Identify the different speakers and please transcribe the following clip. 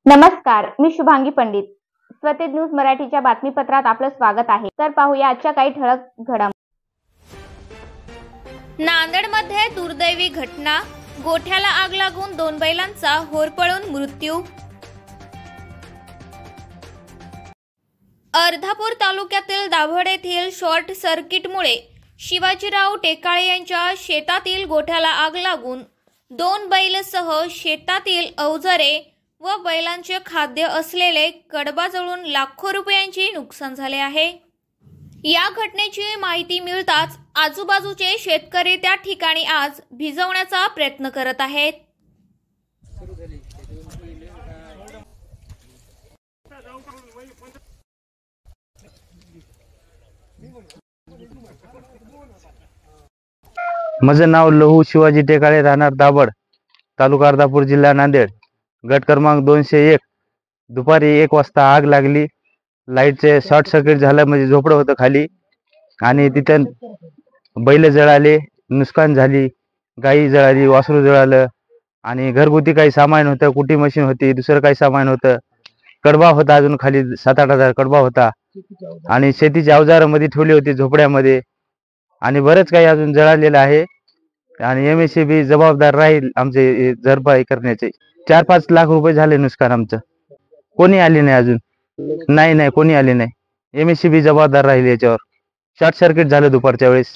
Speaker 1: नमस्कार, मी शुभांगी पंडित. स्वतेज न्यूज मराठीच्या बातमीपत्रात आपलं स्वागत आहे. तर पाहूया आजच्या काही ठळक घडामोडी.
Speaker 2: नांदेडमध्ये दुर्दैवी घटना, गोठ्याला आग लागून 2 बैलांचा होरपळून मृत्यू. अर्धापूर तालुक्यातील दाभड येथील शॉर्ट सर्किटमुळे शिवाजीराव टेकाळे यांच्या शेतातील गोठ्याला आग लागून 2 बैलसह शेतातील अवजारे व बैलांचे खाद्य असलेले कडबा जळून लाखो रुपयांचे नुकसान झाले आहे. या घटनेची माहिती मिळताच आजूबाजूचे शेतकरी त्या ठिकाणी आज भिजवण्याचा प्रयत्न करत आहेत.
Speaker 3: माझं नाव लहू शिवाजी टेकाळे, राहणार दाभड, तालुका अर्धापूर, जिल्हा नांदेड. गट क्रमांक 201. दुपारी 1 वाजता आग लागली. लाईटचे शॉर्ट सर्किट झालं, म्हणजे झोपडं होतं खाली, आणि तिथे बैल जळाले, नुकसान झाली, गाई जळाली, वासरू जळालं, आणि घरगुती काही सामान होतं, कुटी मशीन होती, दुसरं काही सामान होतं, कडबा होता, अजून खाली 7-8 हजार कडबा होता, आणि शेतीची अवजारं मध्ये ठेवली होती झोपड्यामध्ये, आणि बरंच काही अजून जळालेलं आहे. आणि MSCB जबाबदार राहील आमचे भरपाई करण्याचे. 4-5 लाख रुपये झाले नुकसान आमचं. कोणी आले नाही अजून, नाही कोणी आले नाही. MSCB जबाबदार राहील याच्यावर. शॉर्ट सर्किट झालं दुपारच्या वेळेस.